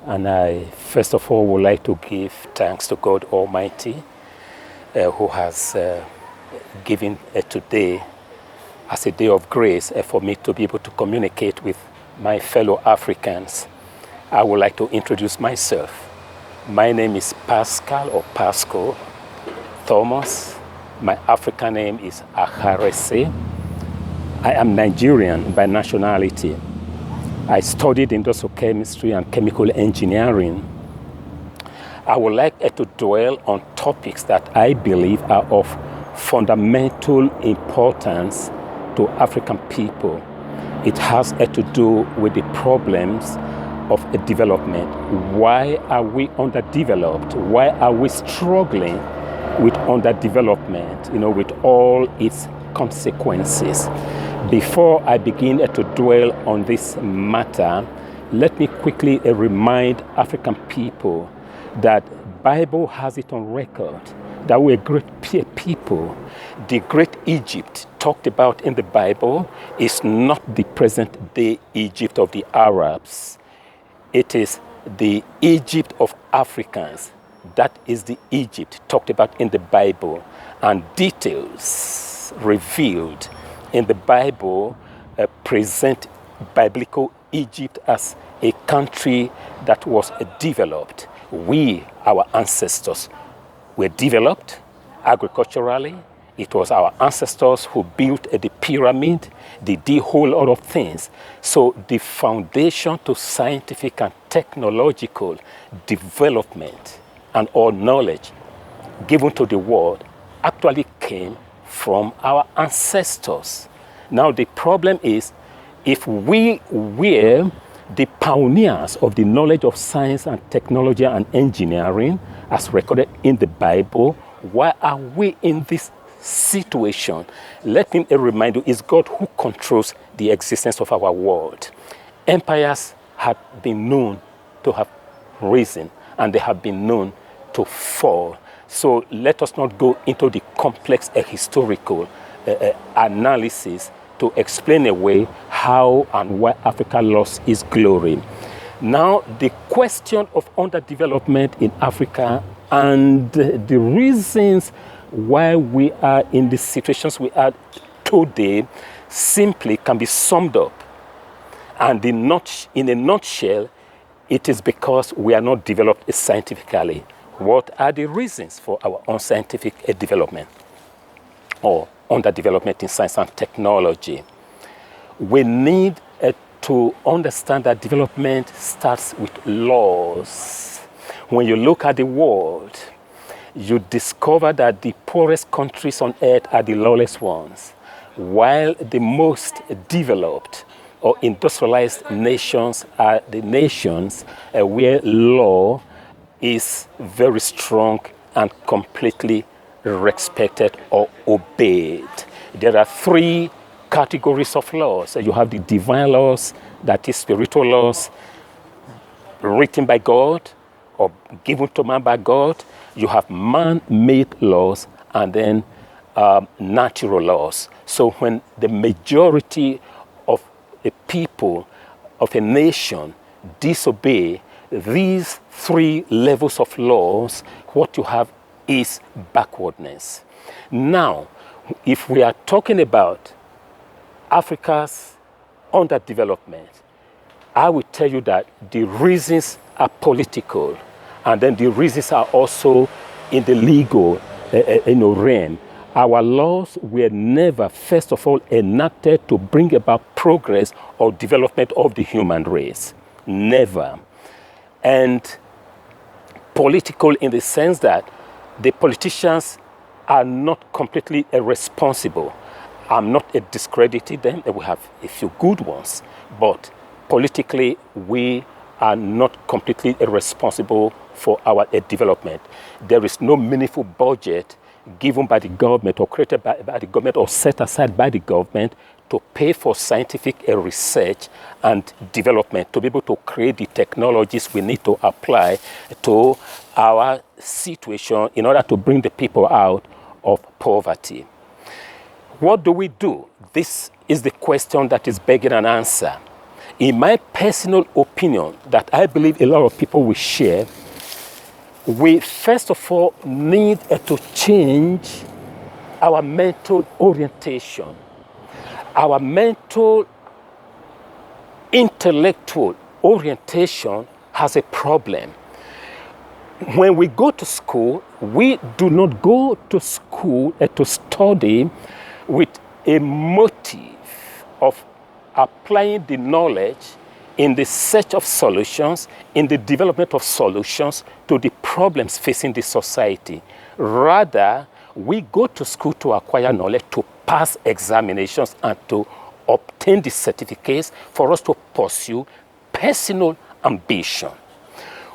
And I, first of all, would like to give thanks to God Almighty, who has given today as a day of grace for me to be able to communicate with my fellow Africans. I would like to introduce myself. My name is Pascal or Pasco Thomas. My African name is Aharese. I am Nigerian by nationality. I studied industrial chemistry and chemical engineering. I would like to dwell on topics that I believe are of fundamental importance to African people. It has to do with the problems of development. Why are we underdeveloped? Why are we struggling with underdevelopment, with all its consequences? Before I begin to dwell on this matter, let me quickly remind African people that Bible has it on record that we're great people. The great Egypt talked about in the Bible is not the present day Egypt of the Arabs. It is the Egypt of Africans. That is the Egypt talked about in the Bible, and details revealed in the Bible present biblical Egypt as a country that was developed. We, our ancestors, were developed agriculturally. It was our ancestors who built the pyramid. They did a whole lot of things. So the foundation to scientific and technological development and all knowledge given to the world actually came from our ancestors. Now the problem is, if we were the pioneers of the knowledge of science and technology and engineering as recorded in the Bible, why are we in this situation? Let me remind you, it's God who controls the existence of our world. Empires have been known to have risen, and they have been known to fall. So let us not go into the complex historical analysis to explain away how and why Africa lost its glory. Now, the question of underdevelopment in Africa and the reasons why we are in the situations we are today simply can be summed up. And in a nutshell, it is because we are not developed scientifically. What are the reasons for our unscientific development or underdevelopment in science and technology? We need to understand that development starts with laws. When you look at the world, you discover that the poorest countries on earth are the lawless ones, while the most developed or industrialized nations are the nations where law is very strong and completely respected or obeyed. There are three categories of laws. You have the divine laws, that is spiritual laws, written by God or given to man by God. You have man-made laws, and then natural laws. So when the majority of a people, of a nation, disobey these three levels of laws, what you have is backwardness. Now, if we are talking about Africa's underdevelopment, I will tell you that the reasons are political, and then the reasons are also in the legal realm. Our laws were never, first of all, enacted to bring about progress or development of the human race. Never. And political in the sense that the politicians are not completely irresponsible. I'm not discrediting them. We have a few good ones. But politically, we are not completely irresponsible for our development. There is no meaningful budget given by the government or created by the government or set aside by the government to pay for scientific research and development, to be able to create the technologies we need to apply to our situation in order to bring the people out of poverty. What do we do? This is the question that is begging an answer. in my personal opinion, that I believe a lot of people will share, we first of all need to change our mental orientation, our mental intellectual orientation has a problem. When we go to school, we do not go to school to study with a motive of applying the knowledge in the search of solutions, in the development of solutions to the problems facing the society. Rather, we go to school to acquire knowledge, to pass examinations, and to obtain the certificates for us to pursue personal ambition.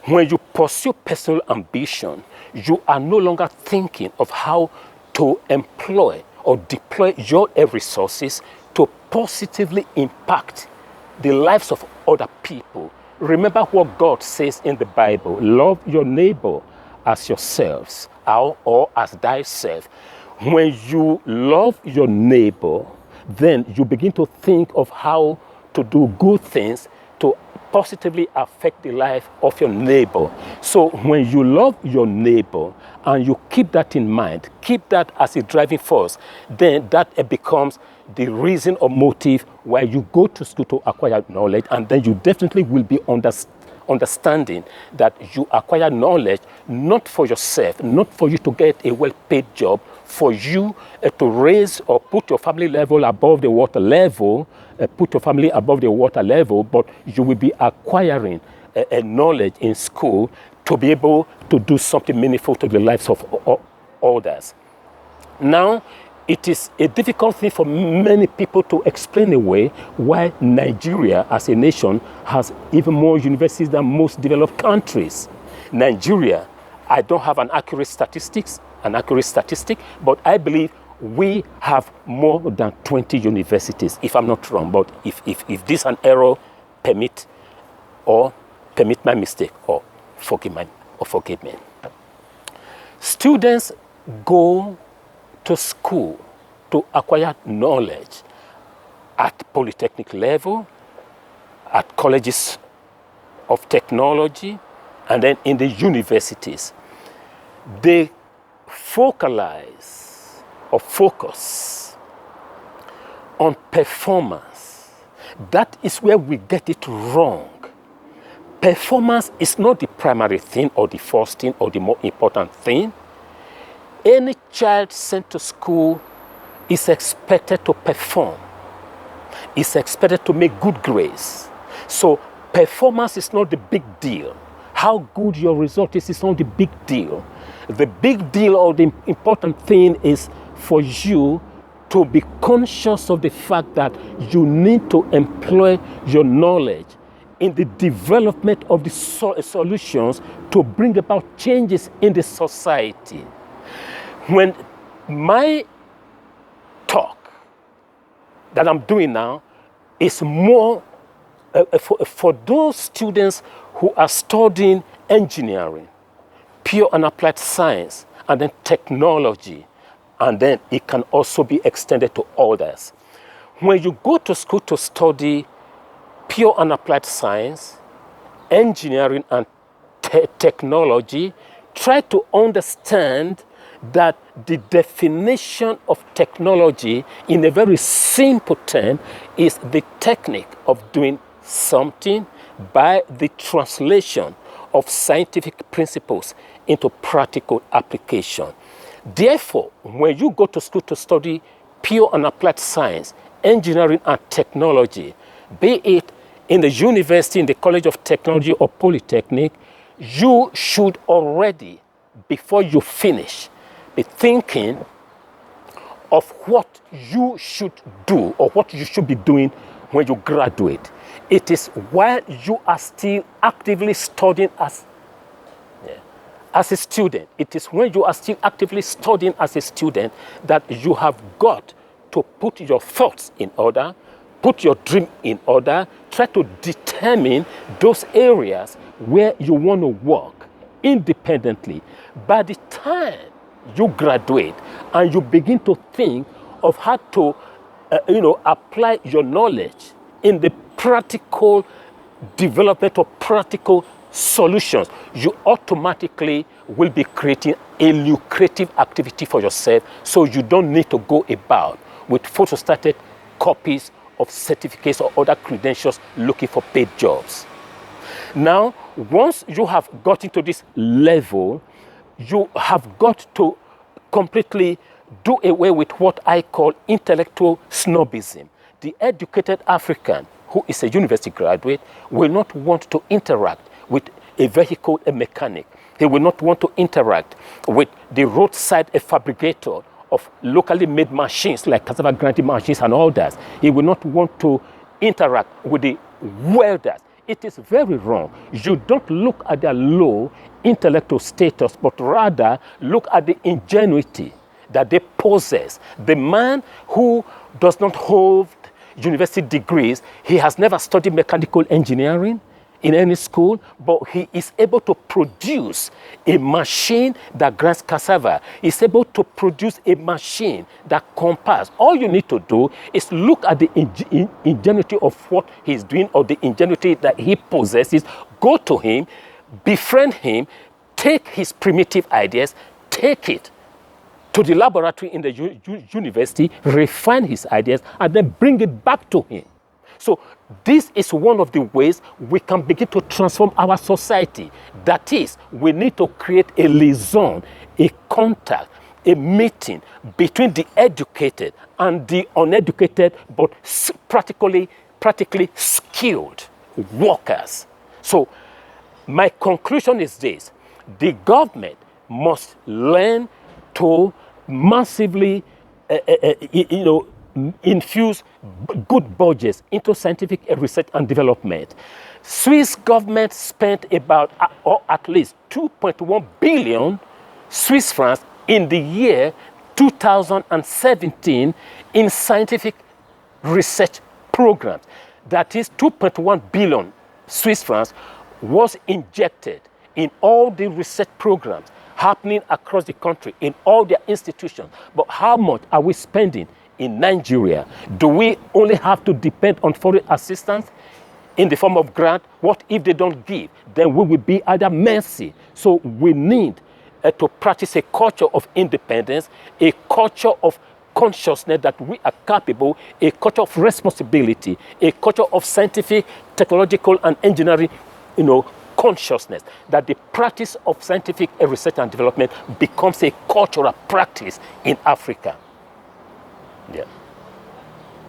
When you pursue personal ambition, you are no longer thinking of how to employ or deploy your resources to positively impact the lives of other people. Remember what God says in the Bible: love your neighbor as yourselves, or as thyself. When you love your neighbor, then you begin to think of how to do good things to positively affect the life of your neighbor. So when you love your neighbor and you keep that in mind, keep that as a driving force, then that becomes the reason or motive why you go to school to acquire knowledge, and then you definitely will be understanding that you acquire knowledge not for yourself, not for you to get a well-paid job, for you to raise or put your family level above the water level, but you will be acquiring a knowledge in school to be able to do something meaningful to the lives of others. Now, it is a difficult thing for many people to explain away why Nigeria as a nation has even more universities than most developed countries. Nigeria, I don't have an accurate statistic, but I believe we have more than 20 universities, if I'm not wrong. But if this an error, permit my mistake, or forgive me. Students go to school to acquire knowledge at polytechnic level, at colleges of technology, and then in the universities. They focus on performance. That is where we get it wrong. Performance is not the primary thing or the first thing or the more important thing. Any child sent to school is expected to perform, is expected to make good grades. So performance is not the big deal. How good your result is not the big deal. The big deal or the important thing is for you to be conscious of the fact that you need to employ your knowledge in the development of the solutions to bring about changes in the society. When my talk that I'm doing now is more for those students who are studying engineering, pure and applied science, and then technology, and then it can also be extended to others. When you go to school to study pure and applied science, engineering, and technology, try to understand that the definition of technology in a very simple term is the technique of doing something by the translation of scientific principles into practical application. Therefore, when you go to school to study pure and applied science, engineering, and technology, be it in the university, in the College of Technology or Polytechnic, you should already, before you finish, be thinking of what you should do or what you should be doing when you graduate. It is while you are still actively studying as a student. It is when you are still actively studying as a student that you have got to put your thoughts in order, put your dream in order, try to determine those areas where you want to work independently. By the time you graduate and you begin to think of how to apply your knowledge in the practical development of practical solutions, you automatically will be creating a lucrative activity for yourself, so you don't need to go about with photostated copies of certificates or other credentials looking for paid jobs. Now, once you have gotten to this level, you have got to completely do away with what I call intellectual snobism. The educated African who is a university graduate will not want to interact with a vehicle, a mechanic. He will not want to interact with the roadside fabricator of locally made machines like cassava grinding machines and all that. He will not want to interact with the welders. It is very wrong. You don't look at their low intellectual status, but rather look at the ingenuity that they possess. The man who does not hold university degrees, he has never studied mechanical engineering in any school, but he is able to produce a machine that grinds cassava. He's able to produce a machine that compass. All you need to do is look at the ingenuity of what he's doing, or the ingenuity that he possesses, go to him, befriend him, take his primitive ideas, take it to the laboratory in the university, refine his ideas, and then bring it back to him. So this is one of the ways we can begin to transform our society. That is, we need to create a liaison, a contact, a meeting between the educated and the uneducated, but practically skilled workers. So my conclusion is this: the government must learn to massively infuse good budgets into scientific research and development. Swiss government spent about, or at least 2.1 billion Swiss francs in the year 2017 in scientific research programs. That is 2.1 billion Swiss francs was injected in all the research programs happening across the country, in all their institutions. But how much are we spending in Nigeria? Do we only have to depend on foreign assistance in the form of grant? What if they don't give? Then we will be at their mercy. So we need to practice a culture of independence, a culture of consciousness that we are capable, a culture of responsibility, a culture of scientific, technological, and engineering, consciousness, that the practice of scientific research and development becomes a cultural practice in Africa. Yeah.